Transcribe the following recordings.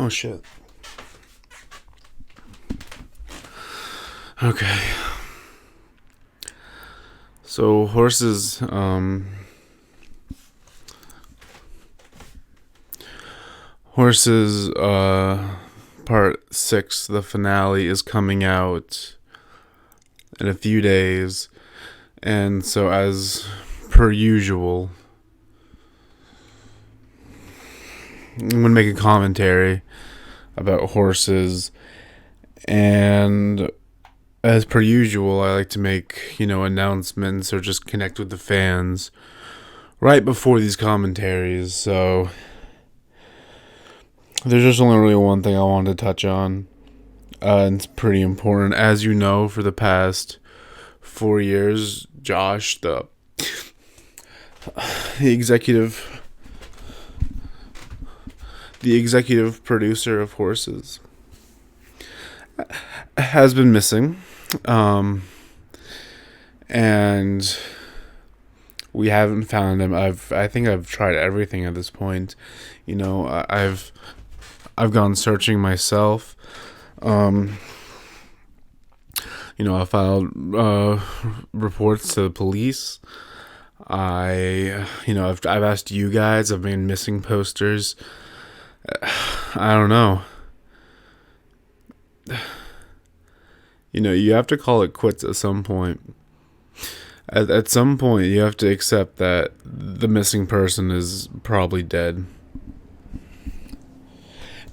Oh shit. Okay. So Horses part 6, the finale, is coming out in a few days. And so, as per usual, I'm going to make a commentary about Horses. And as per usual, I like to make, announcements or just connect with the fans right before these commentaries. So there's just only really one thing I wanted to touch on. And it's pretty important. As you know, for the past 4 years, Josh, the executive producer of Whorses, has been missing. And we haven't found him. I think I've tried everything at this point. I've gone searching myself. I filed reports to the police. I've asked you guys. I've made missing posters. I don't know. You have to call it quits at some point. At some point, you have to accept that the missing person is probably dead.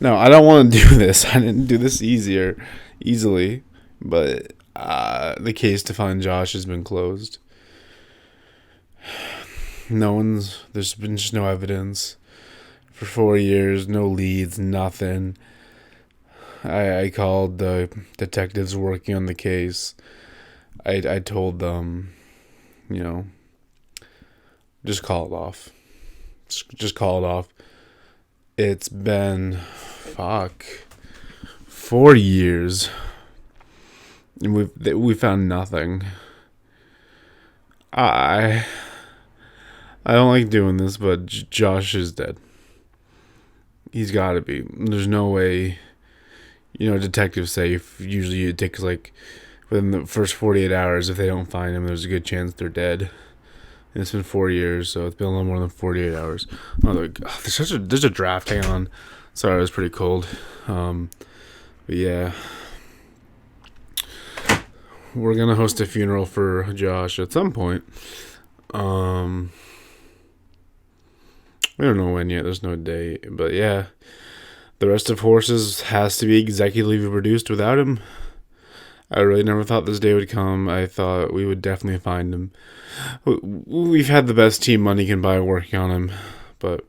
No, I don't want to do this. I didn't do this easily, but the case to find Josh has been closed. There's been just no evidence. For 4 years, no leads, nothing. I called the detectives working on the case. I told them, just call it off. Just call it off. It's been, 4 years. And we found nothing. I don't like doing this, but Josh is dead. He's got to be. There's no way. Detectives say usually it takes within the first 48 hours, if they don't find him, there's a good chance they're dead. And it's been 4 years, so it's been a little more than 48 hours. Oh, there's a draft. Hang on. Sorry, it was pretty cold. But yeah. We're going to host a funeral for Josh at some point. We don't know when yet. There's no date. But yeah. The rest of Whorses has to be executively produced without him. I really never thought this day would come. I thought we would definitely find him. We've had the best team money can buy working on him. But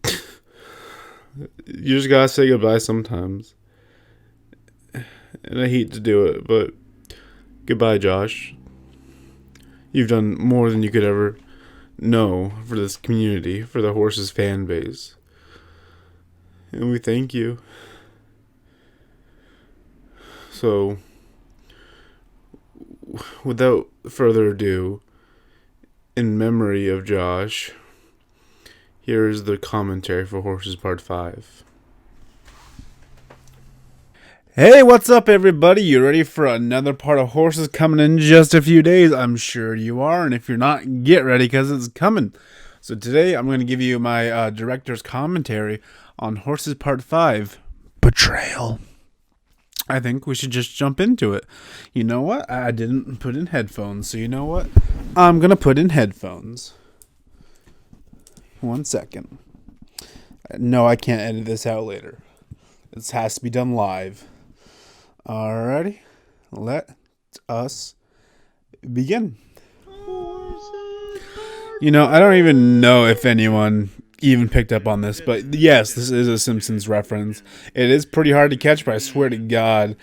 you just gotta say goodbye sometimes. And I hate to do it, but goodbye, Josh. You've done more than you could ever know for this community, for the Whorses fan base. And we thank you. So, without further ado, in memory of Josh, here is the commentary for Whorses Part 5. Hey, what's up, everybody? You ready for another part of Whorses coming in just a few days? I'm sure you are, and if you're not, get ready because it's coming. So today, I'm going to give you my director's commentary on Whorses Part 5, Betrayal. I think we should just jump into it. You know what? I didn't put in headphones, so you know what? I'm going to put in headphones. 1 second. No, I can't edit this out later. This has to be done live. Alrighty. Let us begin. I don't even know if anyone even picked up on this, but yes, this is a Simpsons reference. It is pretty hard to catch, but I swear to God,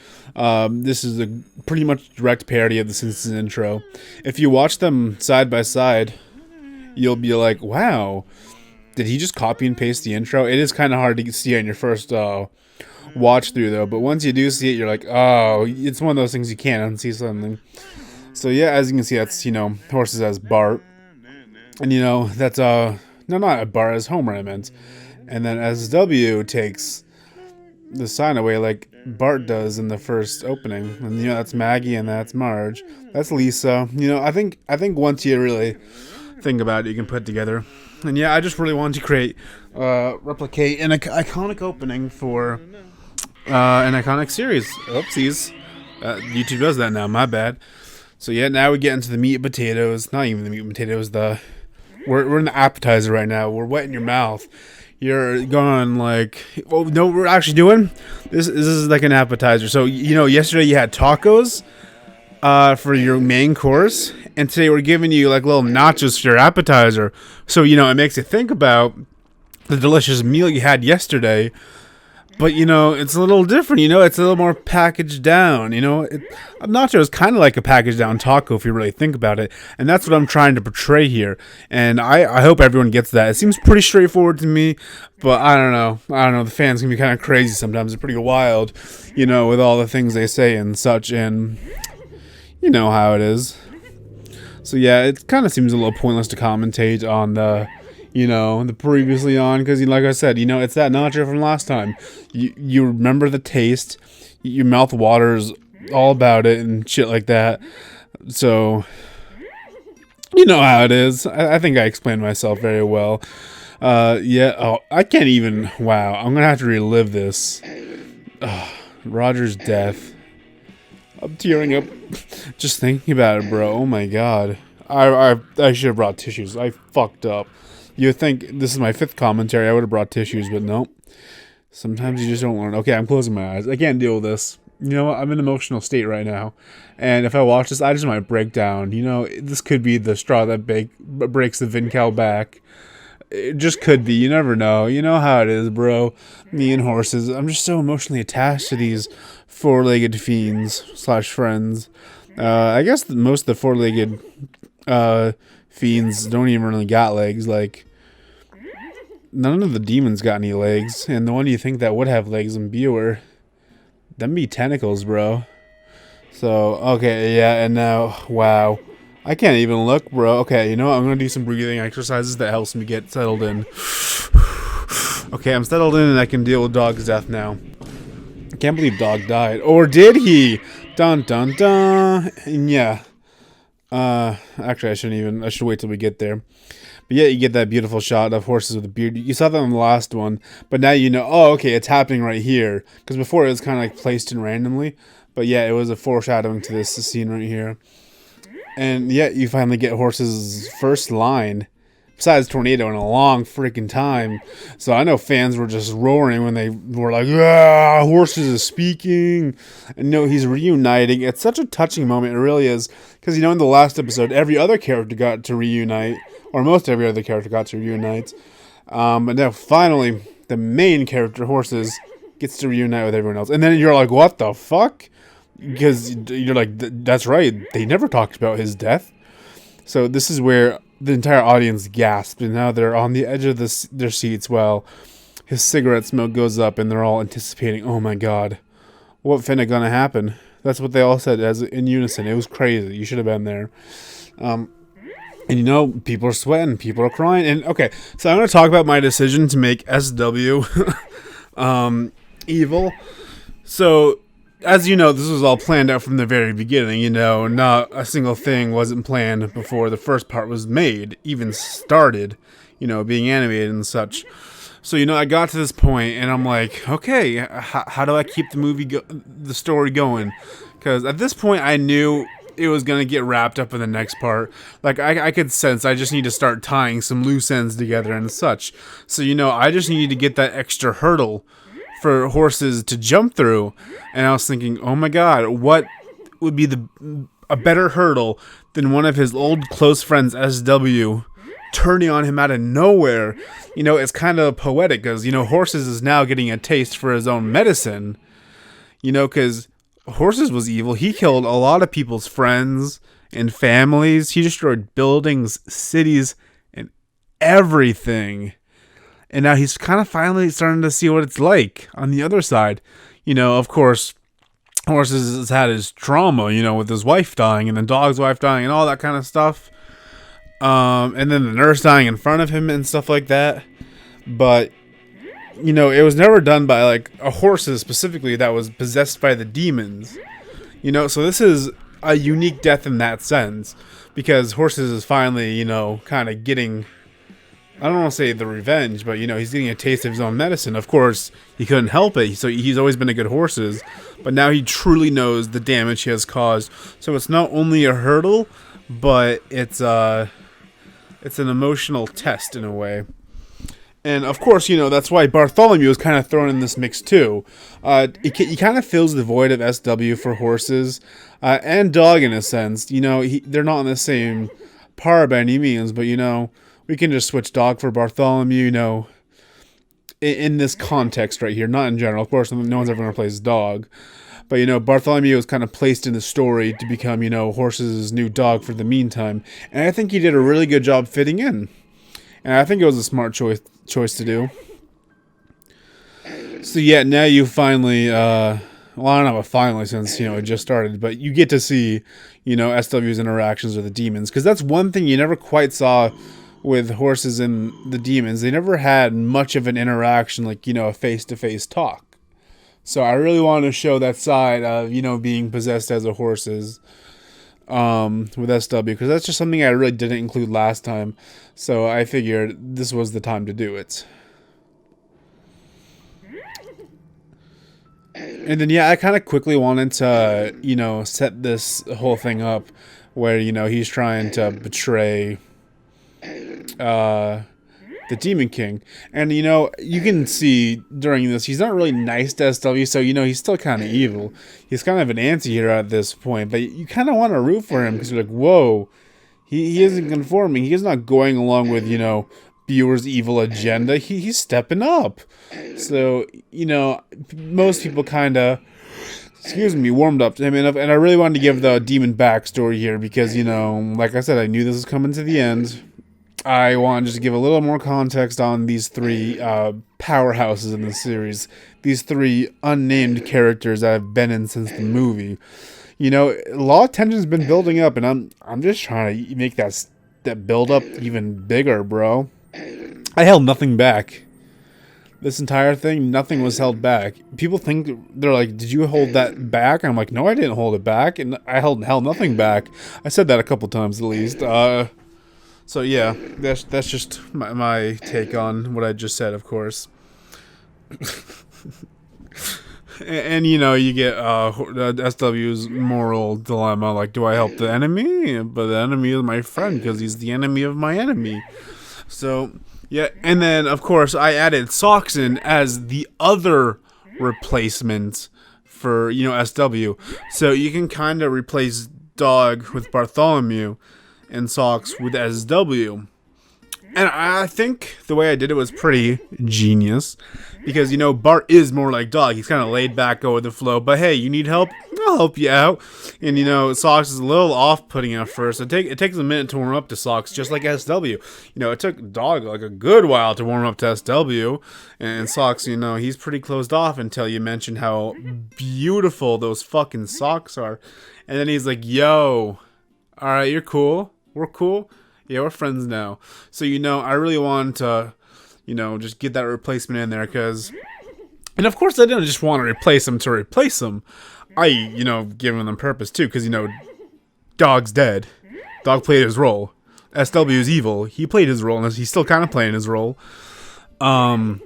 this is a pretty much direct parody of the Simpsons intro. If you watch them side by side, you'll be like, wow, did he just copy and paste the intro? It is kind of hard to see on your first watch through, though, but once you do see it, you're like, oh, it's one of those things you can't unsee something. So yeah, as you can see, that's, Whorses as Bart. And, that's, no, not Bart, as Homer, I meant. and then SW takes the sign away like Bart does in the first opening. And that's Maggie and that's Marge. That's Lisa. I think once you really think about it, you can put together. And I just really wanted to replicate an iconic opening for an iconic series. Oopsies. YouTube does that now, my bad. So now we get into the meat and potatoes. Not even the meat and potatoes, we're in the appetizer right now. We're wet in your mouth. You're going like, oh no, we're actually doing this is like an appetizer. So yesterday you had tacos for your main course, and today we're giving you like little nachos for your appetizer. So it makes you think about the delicious meal you had yesterday. But it's a little different. It's a little more packaged down. A nacho is kind of like a packaged down taco if you really think about it, and that's what I'm trying to portray here. And I hope everyone gets that. It seems pretty straightforward to me, but I don't know. The fans can be kind of crazy sometimes. They're pretty wild, with all the things they say and such. And you know how it is. So it kind of seems a little pointless to commentate on the previously on, because like I said, it's that nacho from last time. You remember the taste, your mouth waters all about it and shit like that. So you know how it is. I think I explained myself very well. I can't even. Wow, I'm gonna have to relive this. Roger's death. I'm tearing up just thinking about it, bro. Oh my god. I should have brought tissues. I fucked up. You'd think this is my 5th commentary. I would have brought tissues, but no. Sometimes you just don't learn. Okay, I'm closing my eyes. I can't deal with this. I'm in an emotional state right now. And if I watch this, I just might break down. This could be the straw that breaks the Vincal back. It just could be. You never know. You know how it is, bro. Me and horses. I'm just so emotionally attached to these 4-legged fiends / friends. I guess most of the 4-legged fiends don't even really got legs. Like, none of the demons got any legs, and the one you think that would have legs in Buer, them be tentacles, bro. So okay, and now, wow, I can't even look, bro. Okay, I'm gonna do some breathing exercises that helps me get settled in. Okay, I'm settled in and I can deal with Dog's death now. I can't believe Dog died, or did he? Dun dun dun. And actually, I should wait till we get there. But you get that beautiful shot of horses with a beard. You saw that in the last one, but now oh, okay, it's happening right here. Because before it was kind of like placed in randomly. But it was a foreshadowing to this scene right here. And you finally get Horses' first line, besides Tornado, in a long freaking time. So I know fans were just roaring when they were like, "Ah, Horses is speaking." And he's reuniting. It's such a touching moment. It really is. Because, in the last episode, every other character got to reunite. Or most every other character got to reunite. But now, finally, the main character, Horses, gets to reunite with everyone else. And then you're like, what the fuck? Because you're like, that's right. They never talked about his death. So this is where the entire audience gasped. And now they're on the edge of their seats while his cigarette smoke goes up. And they're all anticipating, oh my god, what finna gonna happen? That's what they all said as in unison. It was crazy. You should have been there. And people are sweating, people are crying. And okay, so I'm going to talk about my decision to make SW evil. So, as you know, this was all planned out from the very beginning. Not a single thing wasn't planned before the first part was made, even started, being animated and such. So, I got to this point and I'm like, okay, how do I keep the story going? Because at this point I knew it was going to get wrapped up in the next part. Like, I could sense I just need to start tying some loose ends together and such. So, I just needed to get that extra hurdle for Horses to jump through. And I was thinking, oh my god, what would be a better hurdle than one of his old close friends, SW, turning on him out of nowhere? It's kind of poetic because, Horses is now getting a taste for his own medicine. Because Horses was evil. He killed a lot of people's friends and families. He destroyed buildings, cities, and everything. And now he's kind of finally starting to see what it's like on the other side. Of course, Horses has had his trauma, with his wife dying and the dog's wife dying and all that kind of stuff. And then the nurse dying in front of him and stuff like that. But it was never done by like a horses specifically that was possessed by the demons. So this is a unique death in that sense, because Horses is finally, kind of getting, I don't want to say the revenge, but, he's getting a taste of his own medicine. Of course, he couldn't help it, so he's always been a good Horses, but now he truly knows the damage he has caused. So it's not only a hurdle, but it's an emotional test in a way. And of course, that's why Bartholomew is kind of thrown in this mix too. He kind of fills the void of SW for Horses, and Dog in a sense. They're not in the same par by any means, but we can just switch Dog for Bartholomew. In this context right here, not in general. Of course, no one's ever going to replace Dog, but Bartholomew was kind of placed in the story to become Horses' new dog for the meantime, and I think he did a really good job fitting in. And I think it was a smart choice to do. So yeah, now you finally, well, I don't know about finally, since, it just started, but you get to see, SW's interactions with the demons, because that's one thing you never quite saw with Horses and the demons. They never had much of an interaction, like, a face-to-face talk. So I really wanted to show that side of, being possessed as a Horses, with SW, because that's just something I really didn't include last time, so I figured this was the time to do it. And then I kind of quickly wanted to set this whole thing up where he's trying to betray the Demon King, and you can see during this he's not really nice to SW, so he's still kind of evil. He's kind of an anti-hero at this point, but you kind of want to root for him, because you're like, whoa, he isn't conforming. He's not going along with Bewer's evil agenda. He's stepping up. So most people kind of warmed up to him, and I really wanted to give the demon backstory here, because like I said, I knew this was coming to the end. I want to just give a little more context on these three powerhouses in the series. These three unnamed characters that have been in since the movie. A lot of tension's been building up, and I'm just trying to make that build up even bigger, bro. I held nothing back. This entire thing, nothing was held back. People think, they're like, did you hold that back? I'm like, no, I didn't hold it back, and I held nothing back. I said that a couple times at least. So yeah, that's just my take on what I just said, of course. and you get SW's moral dilemma, like, do I help the enemy? But the enemy is my friend, because he's the enemy of my enemy. So yeah, and then of course I added Socks in as the other replacement for SW, so you can kind of replace Dog with Bartholomew and Socks with SW. And I think the way I did it was pretty genius, because Bart is more like Dog. He's kind of laid back, go with the flow, but hey, you need help? I'll help you out. And Socks is a little off-putting at first. It takes a minute to warm up to Socks, just like SW. It took Dog like a good while to warm up to SW, and Socks, he's pretty closed off until you mention how beautiful those fucking socks are. And then he's like, yo, alright, you're cool. We're cool. Yeah, we're friends now. So, I really wanted to, just get that replacement in there, because... And, of course, I didn't just want to replace him to replace him. I, give him purpose, too, because, Dog's dead. Dog played his role. SW is evil. He played his role, and he's still kind of playing his role. But, I'm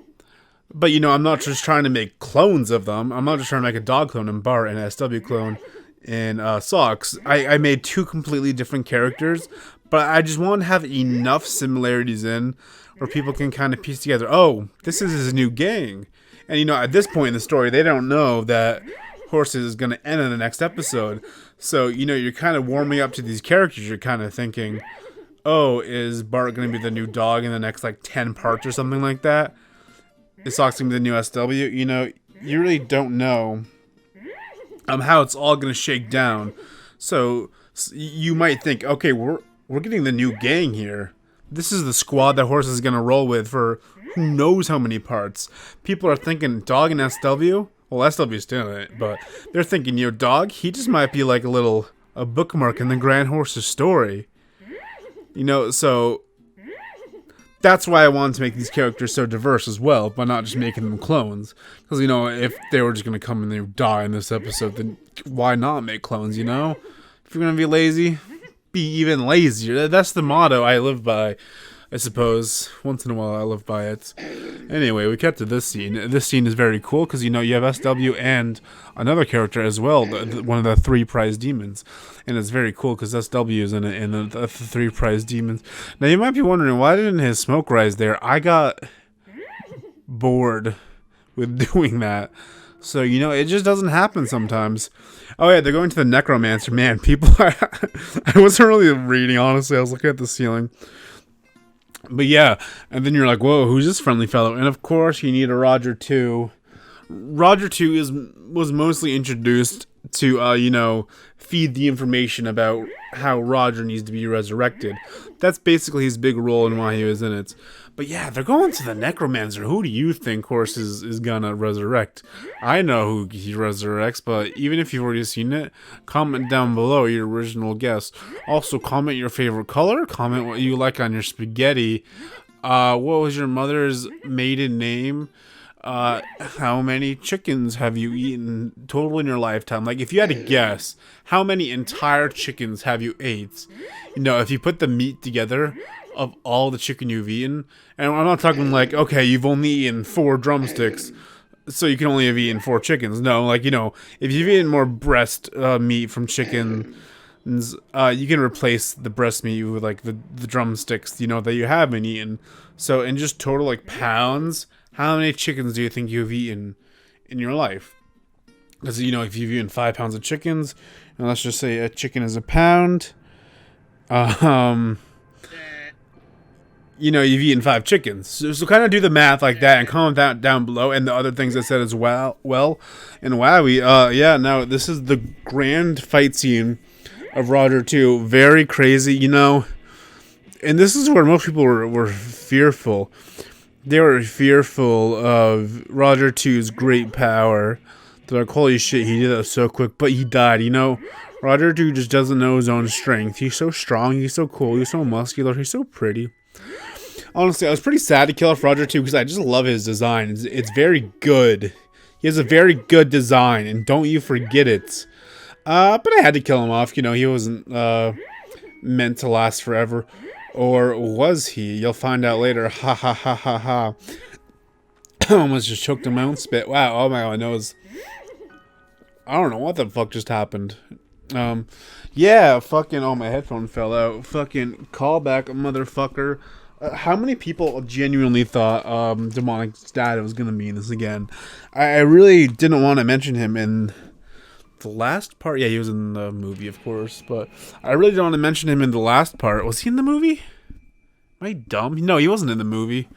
not just trying to make clones of them. I'm not just trying to make a Dog clone and Bart and a SW clone and Socks. I made two completely different characters, but I just want to have enough similarities in where people can kind of piece together, oh, this is his new gang. And, at this point in the story, they don't know that Whorses is going to end in the next episode. So, you're kind of warming up to these characters. You're kind of thinking, oh, is Bart going to be the new Dog in the next, 10 parts or something like that? Is Socks going to be the new SW? You really don't know how it's all going to shake down. So you might think, okay, we're getting the new gang here. This is the squad that Whorses is going to roll with for who knows how many parts. People are thinking Dog and SW. Well, SW's still in it, but they're thinking, Dog, he just might be like a bookmark in the Grand Whorses story. So that's why I wanted to make these characters so diverse as well, by not just making them clones. Because, if they were just going to come and they would die in this episode, then why not make clones, If you're going to be lazy, be even lazier. That's the motto I live by, I suppose. Once in a while I live by it. Anyway, we cut to this scene. This scene is very cool because, you have SW and another character as well, one of the 3 prize demons. And it's very cool because SW is in it, and the 3 prize demons. Now, you might be wondering, why didn't his smoke rise there? I got bored with doing that. So, it just doesn't happen sometimes. Oh, yeah, they're going to the necromancer. Man, people, I wasn't really reading, honestly. I was looking at the ceiling. But yeah, and then you're like, whoa, who's this friendly fellow? And of course, you need a Roger 2. Roger 2 was mostly introduced to, feed the information about how Roger needs to be resurrected. That's basically his big role and why he was in it. But yeah, they're going to the necromancer. Who do you think Whorses is gonna resurrect? I know who he resurrects, but even if you've already seen it, comment down below your original guess. Also, comment your favorite color. Comment what you like on your spaghetti. What was your mother's maiden name? How many chickens have you eaten total in your lifetime? Like, if you had to guess, how many entire chickens have you ate? If you put the meat together of all the chicken you've eaten, and I'm not talking like, okay, you've only eaten 4 drumsticks, so you can only have eaten 4 chickens. No, like, if you've eaten more breast meat from chicken, you can replace the breast meat with, like, the drumsticks, that you haven't eaten. So, in just total, like, pounds, how many chickens do you think you've eaten in your life? Because, if you've eaten 5 pounds of chickens, and let's just say a chicken is a pound, you've eaten 5 chickens. So kind of do the math like that and comment that down below, and the other things I said as well. And wowie, yeah, now this is the grand fight scene of Roger 2. Very crazy, and this is where most people were fearful. They were fearful of Roger 2's great power. They're like, holy shit, he did that so quick, but he died, Roger 2 just doesn't know his own strength. He's so strong, he's so cool, he's so muscular, he's so pretty. Honestly, I was pretty sad to kill off Roger 2 because I just love his design. It's very good. He has a very good design, and don't you forget it. But I had to kill him off. He wasn't meant to last forever. Or was he? You'll find out later. Ha ha ha ha ha. I almost just choked on my own spit. Wow, oh my god, my nose. I don't know what the fuck just happened. Yeah, fucking, oh, my headphone fell out. Fucking callback, motherfucker. How many people genuinely thought Demonic's dad was gonna be in this again? I really didn't want to mention him in the last part. Yeah, he was in the movie, of course, but I really didn't want to mention him in the last part. Was he in the movie? Am I dumb? No, he wasn't in the movie.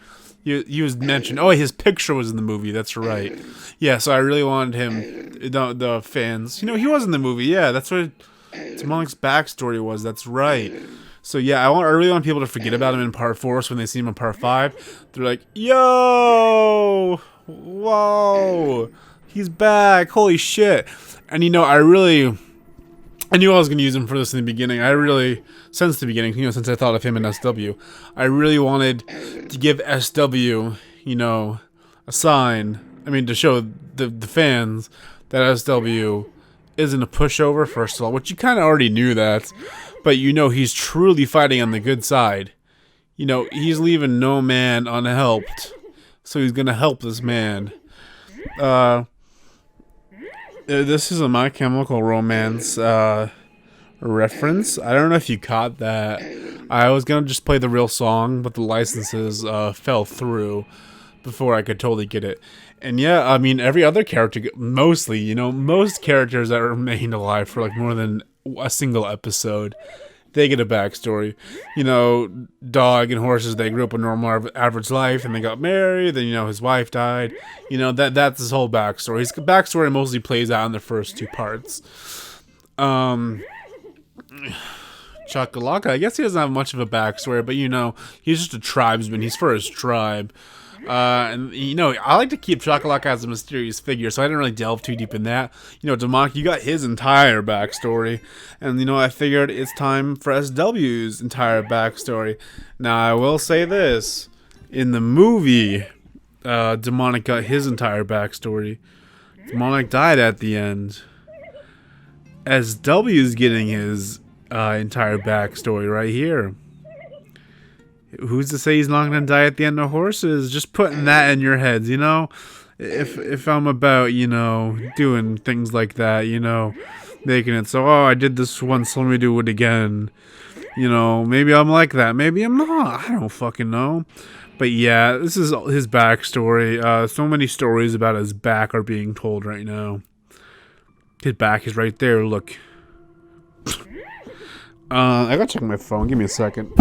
He was mentioned. Oh, his picture was in the movie. That's right. Yeah, so I really wanted him. The fans. He was in the movie. Yeah, that's what Demonic's backstory was. That's right. So yeah, I really want people to forget about him in part 4, so when they see him in part 5, they're like, yo! Whoa! He's back! Holy shit! And I knew I was going to use him for this in the beginning. Since the beginning, since I thought of him in SW, I really wanted to give SW, a sign. I mean, to show the fans that SW isn't a pushover, first of all, which you kind of already knew that. But he's truly fighting on the good side. He's leaving no man unhelped. So he's gonna help this man. This is a My Chemical Romance reference. I don't know if you caught that. I was gonna just play the real song, but the licenses fell through before I could totally get it. And yeah, I mean, every other character, mostly, most characters that remained alive for like more than a single episode, they get a backstory. Dog and Whorses, they grew up a normal average life, and they got married, then his wife died. That's his whole backstory. His backstory mostly plays out in the first 2 parts. Chakalaka, I guess he doesn't have much of a backstory, but he's just a tribesman. He's for his tribe. And I like to keep Chakalaka as a mysterious figure, so I didn't really delve too deep in that. Demonic, you got his entire backstory, and I figured it's time for SW's entire backstory. Now, I will say this: In the movie, Demonic got his entire backstory. Demonic died at the end. SW is getting his entire backstory right here. Who's to say he's not going to die at the end of Whorses? Just putting that in your heads, you know? If I'm about, you know, doing things like that, you know, making it so, oh, I did this once, let me do it again. You know, maybe I'm like that. Maybe I'm not. I don't fucking know. But yeah, this is his backstory. So many stories about his back are being told right now. His back is right there, look. I gotta check my phone. Give me a second.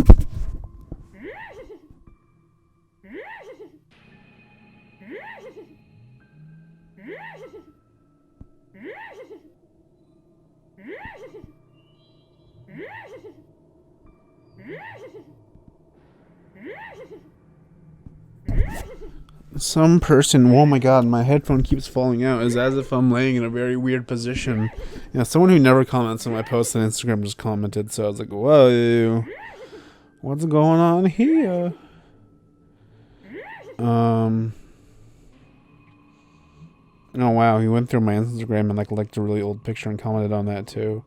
Some person, oh my god, my headphone keeps falling out. It's as if I'm laying in a very weird position. Yeah, someone who never comments on my posts on Instagram just commented, so I was like, whoa, what's going on here? Oh wow, he went through my Instagram and like liked a really old picture and commented on that too.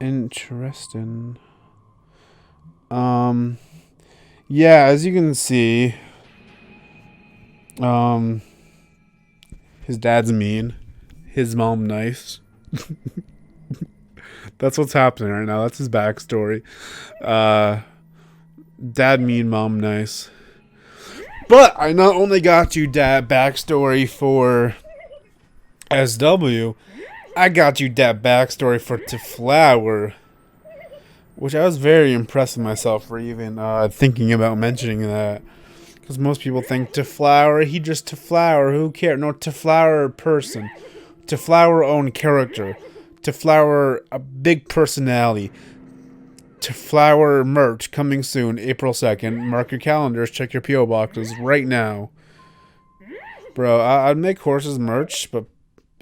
Interesting. Yeah, as you can see, his dad's mean, his mom nice. That's what's happening right now. That's his backstory. Dad mean, mom nice. But I not only got you dad backstory for SW, I got you dad backstory for Flower, which I was very impressed with myself for even thinking about mentioning that. Because most people think Flower, he just Flower, who cares? No, Flower person. Flower own character. Flower a big personality. Flower merch coming soon, April 2nd. Mark your calendars, check your P.O. boxes right now. Bro, I'd make Whorses merch, but,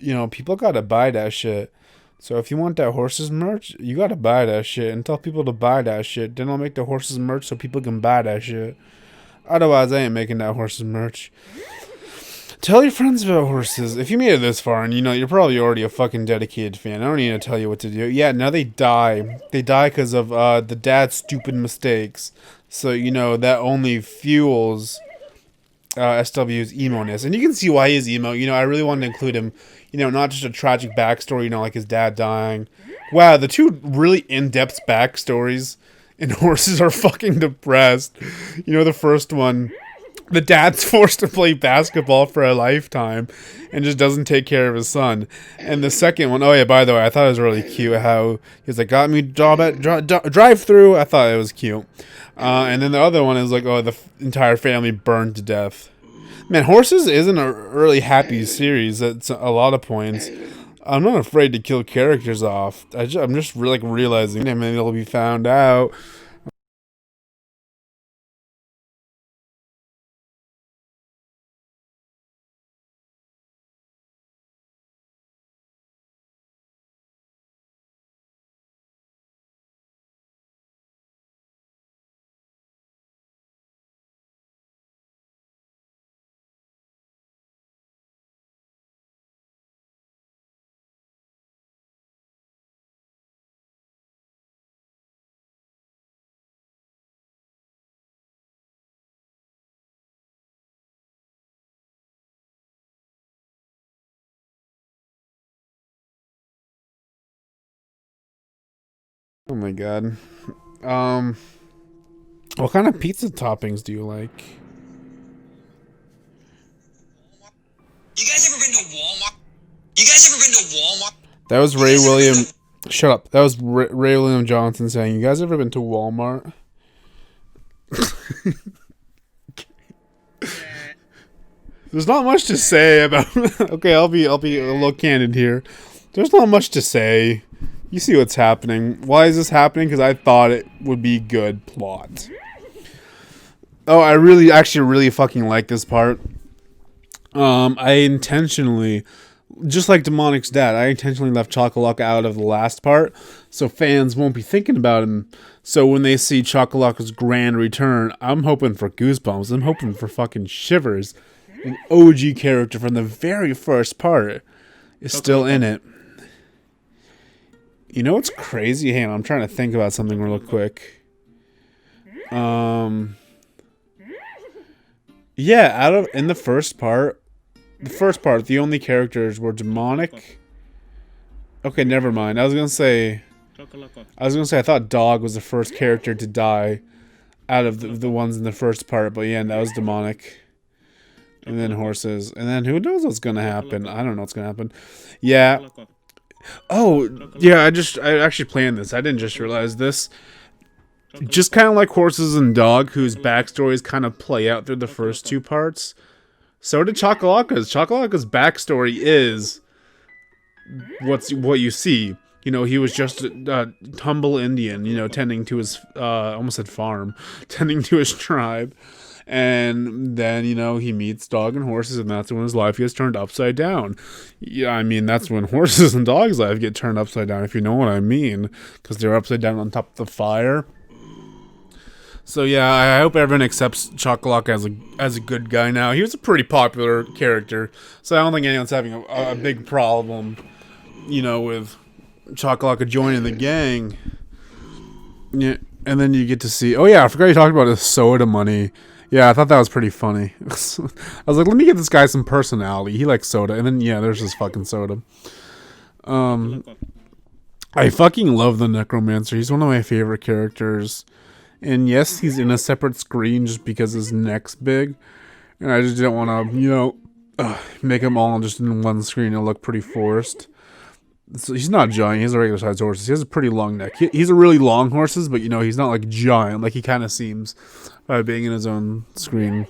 you know, people gotta buy that shit. So if you want that Whorses merch, you gotta buy that shit. And tell people to buy that shit. Then I'll make the Whorses merch so people can buy that shit. Otherwise, I ain't making that Whorses merch. Tell your friends about Whorses. If you made it this far, and you know, you're probably already a fucking dedicated fan. I don't need to tell you what to do. Yeah, now they die. They die because of the dad's stupid mistakes. So, you know, that only fuels SW's emo-ness. And you can see why he's emo. You know, I really wanted to include him. You know, not just a tragic backstory, you know, like his dad dying. Wow, the two really in-depth backstories in Whorses are fucking depressed. You know, the first one, the dad's forced to play basketball for a lifetime and just doesn't take care of his son. And the second one, oh yeah, by the way, I thought it was really cute how he's like, got me job at drive-through. I thought it was cute. And then the other one is like, oh, the entire family burned to death. Man, Whorses isn't a really happy series at a lot of points. I'm not afraid to kill characters off. I'm just really like realizing, and maybe it'll be found out. Oh my god. What kind of pizza toppings do you like? You guys ever been to Walmart? You guys ever been to Walmart? That was Ray William. Shut up. That was Ray William Johnson saying, "You guys ever been to Walmart?" There's not much to say about. Okay, I'll be a little candid here. There's not much to say. You see what's happening. Why is this happening? Because I thought it would be good plot. Oh, I really fucking like this part. I intentionally just like Demonic's dad, I intentionally left Chocolate out of the last part, so fans won't be thinking about him. So when they see Chocolate's grand return, I'm hoping for goosebumps. I'm hoping for fucking shivers. An OG character from the very first part is still in it. You know what's crazy? Hang on, I'm trying to think about something real quick. Yeah, in the first part, the only characters were Demonic. Okay, never mind. I was gonna say I thought Dog was the first character to die out of the ones in the first part, but yeah, that was Demonic. And then Whorses. And then who knows what's gonna happen? I don't know what's gonna happen. Yeah. Oh, yeah, I actually planned this. I didn't just realize this. Just kind of like Whorses and Dog, whose backstories kind of play out through the first two parts. So did Chocolata's. Chocolata's backstory is what you see. You know, he was just a humble Indian, you know, tending to his, almost said farm, tending to his tribe. And then, you know, he meets Dog and Whorses, and that's when his life gets turned upside down. Yeah, I mean, that's when Whorses and Dog's life get turned upside down, if you know what I mean. Because they're upside down on top of the fire. So yeah, I hope everyone accepts Chocolate as a good guy now. He was a pretty popular character, so I don't think anyone's having a big problem, you know, with Chocolate joining the gang. Yeah, and then you get to see. Oh yeah, I forgot you talked about his soda money. Yeah, I thought that was pretty funny. I was like, let me give this guy some personality. He likes soda, and then yeah, there's his fucking soda. I fucking love the Necromancer. He's one of my favorite characters. And yes, he's in a separate screen just because his neck's big. And I just didn't want to, you know, make them all just in one screen. It'll look pretty forced. So he's not giant. He's a regular sized horse. He has a pretty long neck. He's a really long horse, but, you know, he's not like giant like he kind of seems by being in his own screen.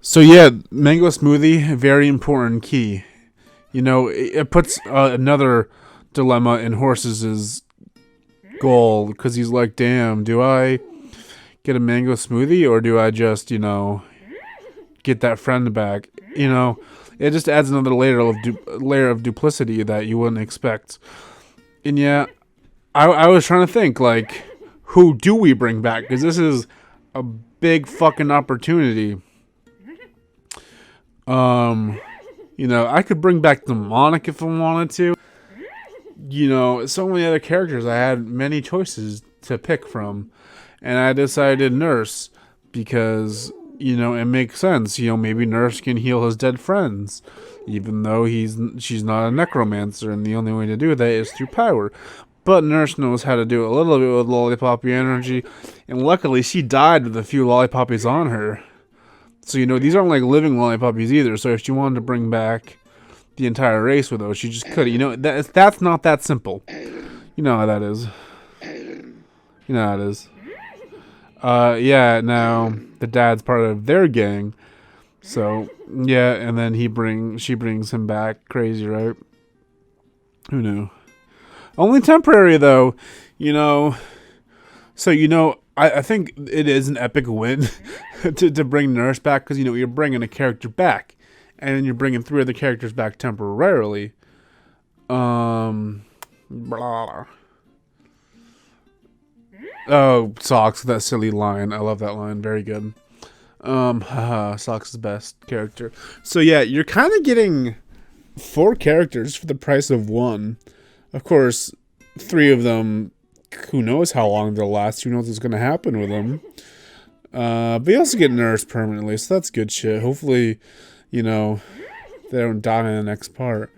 So yeah, mango smoothie, very important key. You know, it puts another dilemma in Whorses' goal, because he's like, damn, do I get a mango smoothie or do I just, you know, get that friend back? You know, it just adds another layer of duplicity that you wouldn't expect. And yeah, I was trying to think, like, who do we bring back? Because this is a big fucking opportunity. You know, I could bring back Demonic if I wanted to. You know, so many other characters. I had many choices to pick from, and I decided Nurse because, you know, it makes sense. You know, maybe Nurse can heal his dead friends, even though she's not a necromancer, and the only way to do that is through power. But Nurse knows how to do it a little bit with Lollipoppy energy, and luckily she died with a few Lollipoppies on her. So, you know, these aren't like living Lollipoppies either. So if she wanted to bring back the entire race with those, she just could. You know, that's not that simple. You know how that is. You know how it is. Yeah, now the dad's part of their gang. So, yeah, and then she brings him back. Crazy, right? Who knew? Only temporary, though. You know. So, you know, I think it is an epic win to bring Nurse back, because, you know, you're bringing a character back. And then you're bringing 3 other characters back temporarily. Blah. Oh, Socks, that silly line. I love that line. Very good. Socks is the best character. So yeah, you're kind of getting 4 characters for the price of 1. Of course, 3 of them, who knows how long they'll last. Who knows what's going to happen with them. But you also get Nurse permanently, so that's good shit. Hopefully, you know, they don't die in the next part.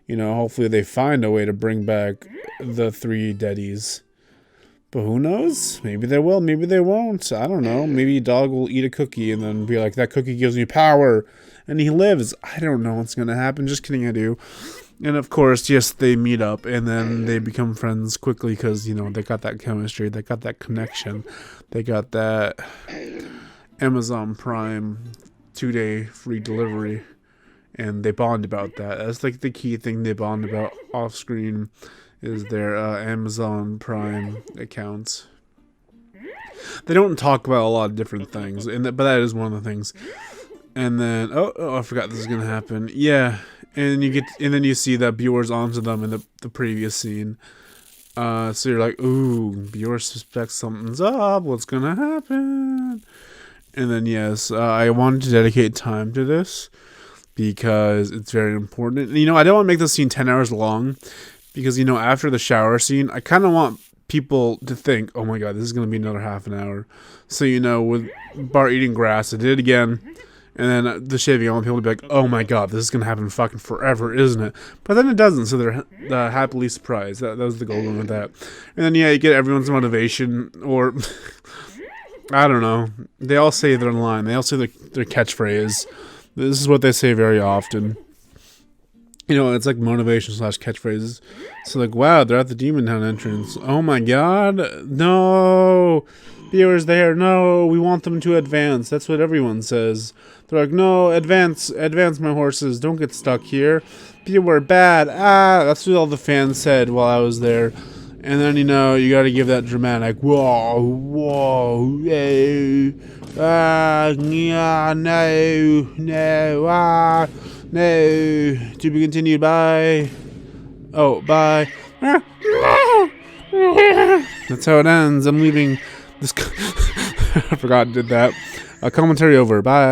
You know, hopefully they find a way to bring back the 3 deadies. But who knows? Maybe they will, maybe they won't. I don't know. Maybe Dog will eat a cookie and then be like, that cookie gives me power. And he lives. I don't know what's going to happen. Just kidding, I do. And of course, yes, they meet up and then they become friends quickly because, you know, they got that chemistry. They got that connection. They got that Amazon Prime 2-day free delivery. And they bond about that. That's like the key thing they bond about off screen is their Amazon Prime accounts. They don't talk about a lot of different things, but that is one of the things. And then I forgot this is gonna happen. Yeah, and then you see that Bjor's onto them in the previous scene. So you're like, ooh, Bjor suspects something's up. What's gonna happen? And then yes, I wanted to dedicate time to this because it's very important. And, I don't want to make this scene 10 hours long because after the shower scene, I kind of want people to think, oh my god, this is gonna be another half an hour. So with Bart eating grass, I did it again. And then the shaving, I want people to be like, oh my god, this is going to happen fucking forever, isn't it? But then it doesn't, so they're happily surprised. That was the goal with that. And then, you get everyone's motivation, or, I don't know. They all say their line. They all say their catchphrase. This is what they say very often. It's like motivation / catchphrases. So, like, wow, they're at the Demon Town entrance. Oh my god, no! Viewers there, no, we want them to advance. That's what everyone says. They're like, no, advance my horses. Don't get stuck here. Beware bad. That's what all the fans said while I was there. And then, you gotta give that dramatic, whoa, no, no, to be continued, bye. Oh, bye. That's how it ends. I'm leaving this. I forgot I did that. Commentary over. Bye.